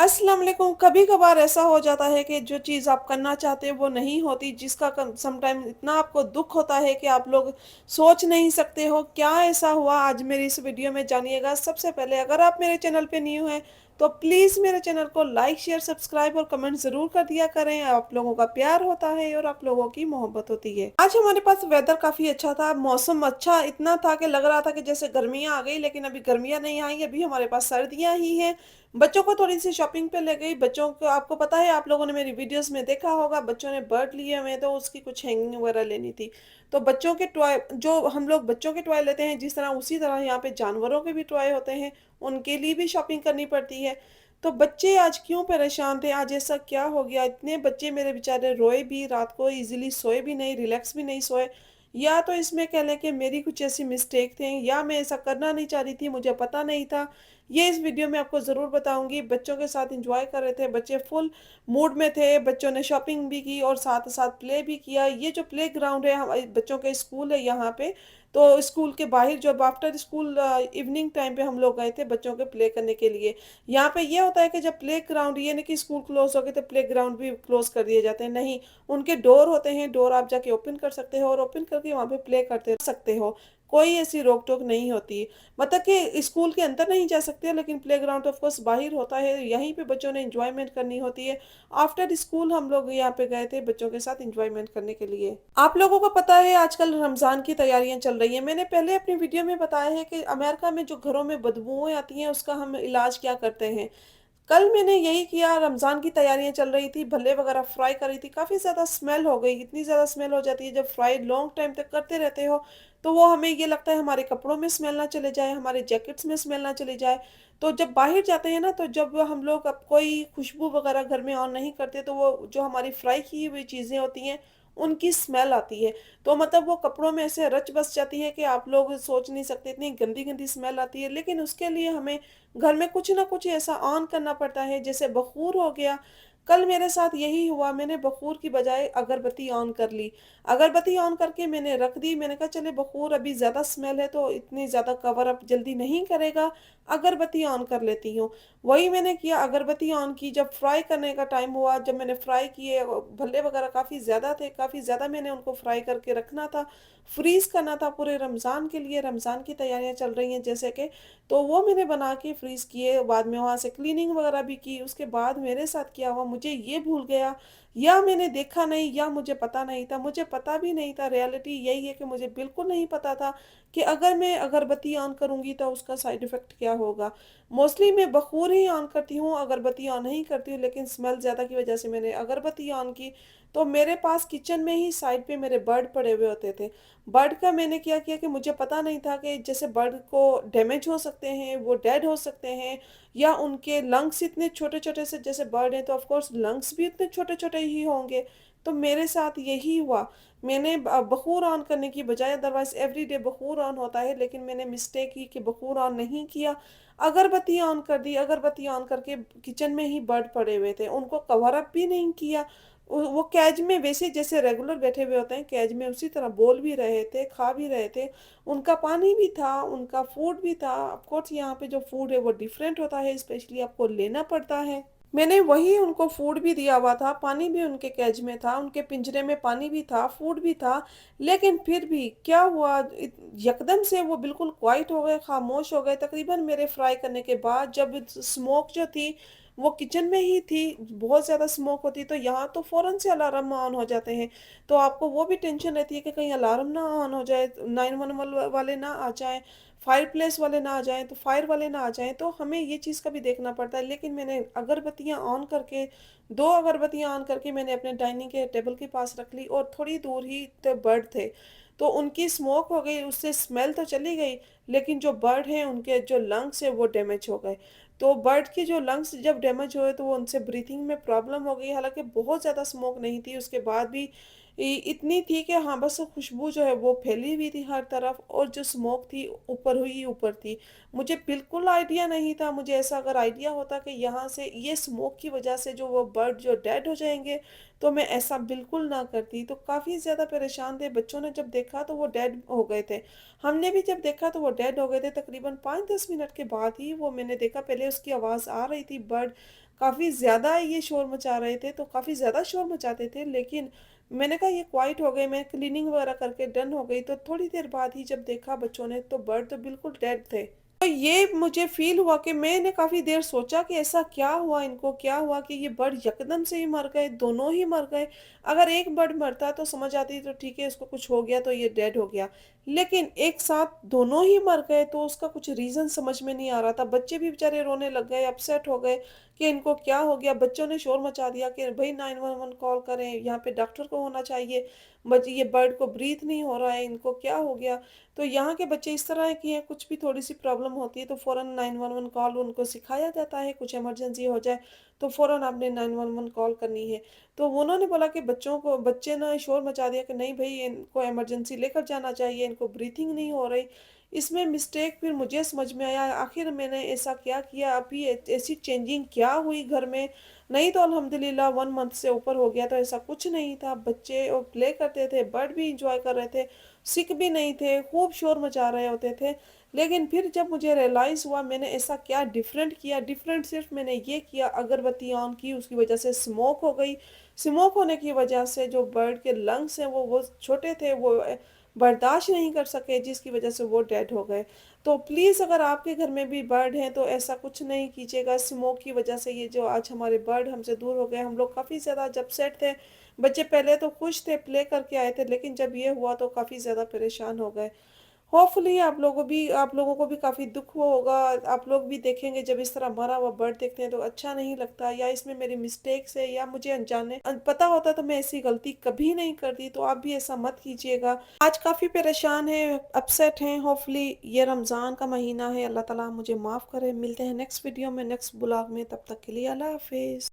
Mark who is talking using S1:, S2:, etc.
S1: अस्सलाम वालेकुम। कभी-कभार ऐसा हो जाता है कि जो चीज़ आप करना चाहते हो वो नहीं होती, जिसका कम समटाइम इतना आपको दुःख होता है कि आप लोग सोच नहीं सकते हो। क्या ऐसा हुआ आज मेरी इस वीडियो में जानिएगा। सबसे पहले अगर आप मेरे चैनल पे न्यू हैं तो प्लीज़ मेरे चैनल को लाइक, शेयर, सब्सक्राइब और कमेंट ज़रूर कर दिया करें। आप लोगों का प्यार होता है और आप लोगों की मोहब्बत होती है। आज हमारे पास वेदर काफ़ी अच्छा था, मौसम अच्छा इतना था कि लग रहा था कि जैसे गर्मियाँ आ गई, लेकिन अभी गर्मियाँ नहीं आई, अभी हमारे पास सर्दियाँ ही हैं। बच्चों को थोड़ी-सी शॉपिंग पे ले गई, बच्चों को आपको पता है आप लोगों ने मेरी वीडियोज़ में देखा होगा, बच्चों ने बर्ड लिए हुए हैं तो उसकी कुछ हैंगिंग वगैरह लेनी थी। तो बच्चों के टॉय जो हम लोग बच्चों के टॉय लेते हैं जिस तरह उसी तरह यहाँ पे जानवरों के भी टॉय होते हैं, उनके लिए भी शॉपिंग करनी पड़ती है। तो बच्चे आज क्यों परेशान थे, आज ऐसा क्या हो गया? इतने बच्चे मेरे बेचारे रोए भी, रात को ईज़िली सोए भी नहीं, रिलैक्स भी नहीं सोए। या तो इसमें कह लें कि मेरी कुछ ऐसी मिस्टेक थी या मैं ऐसा करना नहीं चाह रही थी, मुझे पता नहीं था। ये इस वीडियो में आपको ज़रूर बताऊँगी। बच्चों के साथ एन्जॉय कर रहे थे, बच्चे फुल मूड में थे, बच्चों ने शॉपिंग भी की और साथ-साथ प्ले भी किया। ये जो प्लेग्राउंड है हमारे बच्चों के स्कूल है यहाँ पे, तो स्कूल के बाहर जब आफ्टर स्कूल इवनिंग टाइम पे हम लोग गए थे बच्चों के प्ले करने के लिए। यहाँ पे ये होता है कि जब प्लेग्राउंड ये नहीं कि स्कूल क्लोज़ हो गए तो प्लेग्राउंड भी क्लोज़ कर दिए जाते हैं, नहीं। उनके डोर होते हैं, डोर आप जाके ओपन कर सकते हो और ओपन करके वहाँ पे प्ले करते सकते हो। कोई ऐसी रोक-टोक नहीं होती। मतलब कि स्कूल के अंदर नहीं जा सकते लेकिन प्लेग्राउंड ऑफ कोर्स बाहर होता है, यहीं पे बच्चों ने एन्जॉयमेंट करनी होती है। आफ्टर स्कूल हम लोग यहाँ पे गए थे बच्चों के साथ एन्जॉयमेंट करने के लिए। आप लोगों को पता है आजकल रमज़ान की तैयारियाँ चल रही हैं। मैंने पहले अपनी वीडियो में बताया है कि अमेरिका में जो घरों में बदबूएँ आती हैं उसका हम इलाज क्या करते हैं। कल मैंने यही किया, रमज़ान की तैयारियाँ चल रही थी, भल्ले वगैरह फ्राई कर रही थी, काफ़ी ज़्यादा स्मेल हो गई, इतनी ज़्यादा स्मेल हो जाती है जब फ्राई लॉन्ग टाइम तक करते रहते हो, तो वो हमें ये लगता है हमारे कपड़ों में स्मेल ना चले जाए, हमारे जैकेट्स में स्मेल ना चली जाए। तो जब बाहर जाते हैं ना, तो जब हम लोग अब कोई खुशबू वगैरह घर में ऑन नहीं करते, तो वो जो हमारी फ्राई की हुई चीज़ें होती हैं, उनकी स्मेल आती है। तो मतलब वो कपड़ों में ऐसे रच बस जाती है कि आप लोग सोच नहीं सकते, इतनी गंदी-गंदी स्मेल आती है। लेकिन उसके लिए हमें घर में कुछ ना कुछ ऐसा ऑन करना पड़ता है, जैसे बख़ूर हो गया। कल मेरे साथ यही हुआ, मैंने बख़ूर की बजाय अगरबत्ती ऑन कर ली। अगरबत्ती ऑन करके मैंने रख दी, मैंने कहा चले बख़ूर अभी ज़्यादा स्मेल है तो इतनी ज़्यादा कवर अप जल्दी नहीं करेगा, अगरबत्ती ऑन कर लेती हूँ। वही मैंने किया, अगरबत्ती ऑन की, जब फ्राई करने का टाइम हुआ, जब मैंने फ्राई किए भल्ले वग़ैरह काफ़ी ज़्यादा थे, काफ़ी ज़्यादा मैंने उनको फ्राई करके रखना था, फ्रीज़ करना था पूरे रमज़ान के लिए, रमज़ान की तैयारियाँ चल रही हैं जैसे कि, तो वो मैंने बना के फ्रीज़ किए, बाद में वहाँ से क्लीनिंग वगैरह भी की। उसके बाद मेरे साथ क्या हुआ, मुझे ये भूल गया या मैंने देखा नहीं या मुझे पता नहीं था। मुझे पता भी नहीं था, रियलिटी यही है कि मुझे बिल्कुल नहीं पता था कि अगर मैं अगरबत्ती ऑन करूँगी तो उसका साइड इफ़ेक्ट क्या होगा। मोस्टली मैं बख़ूर ही ऑन करती हूँ, अगरबत्ती ऑन नहीं करती हूँ, लेकिन स्मेल ज़्यादा की वजह से मैंने अगरबत्ती ऑन की। तो मेरे पास किचन में ही साइड पे मेरे बर्ड पड़े हुए होते थे। बर्ड का मैंने क्या किया कि मुझे पता नहीं था कि जैसे बर्ड को डैमेज हो सकते हैं, वो डेड हो सकते हैं या उनके लंग्स इतने छोटे-छोटे से, जैसे बर्ड हैं तो ऑफ कोर्स लंग्स भी इतने छोटे-छोटे ही होंगे। तो मेरे साथ यही हुआ। मैंने बख़ूर ऑन करने की बजाय, अदरवाइज़ एवरीडे बख़ूर ऑन होता है, लेकिन मैंने मिस्टेक की कि बख़ूर ऑन नहीं किया। अगरबत्ती ऑन कर दी, अगरबत्ती ऑन करके किचन में ही बर्ड पड़े हुए थे, उनको कवर अप भी नहीं किया। वो केज में वैसे जैसे रेगुलर बैठे हुए होते हैं केज में, उसी तरह बोल भी रहे थे, खा भी रहे थे। उनका पानी भी था, उनका फूड भी था। ऑफ कोर्स यहाँ पे जो फूड है वो डिफरेंट होता है, स्पेशली आपको लेना पड़ता है। मैंने वही उनको फूड भी दिया हुआ था, पानी भी उनके केज में था, उनके पिंजरे में पानी भी था, फूड भी था, लेकिन फिर भी क्या हुआ, यकदम से वो बिल्कुल क्वाइट हो गए, खामोश हो गए। तकरीबन मेरे फ्राई करने के बाद जब स्मोक जो थी वो किचन में ही थी, बहुत ज़्यादा स्मोक होती तो यहाँ तो फ़ौरन से अलार्म ऑन हो जाते हैं। तो आपको वो भी टेंशन रहती है कि कहीं अलार्म ना ऑन हो जाए, 911 वाले ना आ जाएँ, फायर प्लेस वाले ना आ जाएँ, तो फायर वाले ना आ जाएँ, तो हमें ये चीज़ का भी देखना पड़ता है। लेकिन मैंने अगरबत्तियाँ ऑन करके 2 अगरबत्तियाँ ऑन करके मैंने अपने डाइनिंग के टेबल के पास रख ली और थोड़ी दूर ही तो बर्ड थे। तो उनकी स्मोक हो गई, उससे स्मेल तो चली गई, लेकिन जो बर्ड हैं उनके जो लंग्स हैं वो डैमेज हो गए। तो बर्ड के जो लंग्स जब डैमेज हुए तो वो उनसे ब्रीथिंग में प्रॉब्लम हो गई, हालाँकि बहुत ज़्यादा स्मोक नहीं थी, उसके बाद भी इतनी थी कि हाँ, बस खुशबू जो है वो फैली हुई थी हर तरफ, और जो स्मोक थी ऊपर हुई ऊपर थी। मुझे बिल्कुल आइडिया नहीं था, मुझे ऐसा अगर आइडिया होता कि यहाँ से ये स्मोक की वजह से जो वो बर्ड जो डेड हो जाएंगे, तो मैं ऐसा बिल्कुल ना करती। तो काफ़ी ज़्यादा परेशान थे बच्चों ने, जब देखा तो वो डेड हो गए थे। हमने भी जब देखा तो वो डेड हो गए थे। तकरीबन 5-10 मिनट के बाद ही वो मैंने देखा, पहले उसकी आवाज़ आ रही थी, बर्ड काफ़ी ज़्यादा ये शोर मचा रहे थे, तो काफ़ी ज़्यादा शोर मचाते थे, लेकिन मैंने कहा ये क्वाइट हो गए, मैं क्लीनिंग वगैरह करके डन हो गई, तो थोड़ी देर बाद ही जब देखा बच्चों ने, तो बर्ड तो बिल्कुल डेड थे। तो ये मुझे फील हुआ कि मैंने काफ़ी देर सोचा कि ऐसा क्या हुआ, इनको क्या हुआ कि ये बर्ड यकदम से ही मर गए, दोनों ही मर गए। अगर एक बर्ड मरता तो समझ आती, तो ठीक है इसको कुछ हो गया तो ये डेड हो गया, लेकिन एक साथ दोनों ही मर गए, तो उसका कुछ रीज़न समझ में नहीं आ रहा था। बच्चे भी बेचारे रोने लग गए, अपसेट हो गए कि इनको क्या हो गया। बच्चों ने शोर मचा दिया कि भाई 911 कॉल करें, यहाँ पे डॉक्टर को होना चाहिए, बच्चे ये बर्ड को ब्रीथ नहीं हो रहा है, इनको क्या हो गया। तो यहाँ के बच्चे इस तरह के हैं, कुछ भी थोड़ी सी प्रॉब्लम होती है तो फ़ौरन 911 कॉल उनको सिखाया जाता है, कुछ इमरजेंसी हो जाए तो फ़ौरन आपने 911 कॉल करनी है। तो उन्होंने बोला कि बच्चे ने शोर मचा दिया कि नहीं भई इनको इमरजेंसी लेकर जाना चाहिए, इनको ब्रीथिंग नहीं हो रही। इसमें मिस्टेक फिर मुझे समझ में आया, आखिर मैंने ऐसा क्या किया, अभी ऐसी चेंजिंग क्या हुई घर में। नहीं तो अल्हम्दुलिल्लाह 1 मंथ से ऊपर हो गया, तो ऐसा कुछ नहीं था। बच्चे और प्ले करते थे, बर्ड भी एंजॉय कर रहे थे, सिक भी नहीं थे, खूब शोर मचा रहे होते थे। लेकिन फिर जब मुझे रियलाइज़ हुआ मैंने ऐसा क्या डिफरेंट किया, डिफरेंट सिर्फ मैंने ये किया, अगरबत्ती ऑन की, उसकी वजह से स्मोक हो गई। स्मोक होने की वजह से जो बर्ड के लंग्स हैं वो छोटे थे, वो बर्दाश्त नहीं कर सके, जिसकी वजह से वो डेड हो गए। तो प्लीज़ अगर आपके घर में भी बर्ड हैं तो ऐसा कुछ नहीं कीजिएगा। स्मोक की वजह से ये जो आज हमारे बर्ड हमसे दूर हो गए, हम लोग काफ़ी ज़्यादा जब सेट थे। बच्चे पहले तो खुश थे, प्ले करके आए थे, लेकिन जब ये हुआ तो काफ़ी ज़्यादा परेशान हो गए। होपफुली आप लोगों को भी काफ़ी दुख हुआ होगा। आप लोग भी देखेंगे जब इस तरह मरा हुआ बर्ड देखते हैं तो अच्छा नहीं लगता, या इसमें मेरी मिस्टेक्स है, या मुझे पता होता तो मैं ऐसी गलती कभी नहीं करती। तो आप भी ऐसा मत कीजिएगा। आज काफ़ी परेशान हैं, अपसेट हैं। होपफुली ये रमज़ान का महीना है, अल्लाह ताला मुझे माफ़ करे। मिलते हैं नेक्स्ट वीडियो में, नेक्स्ट ब्लॉग में, तब तक के लिए अल्लाह हाफिज़।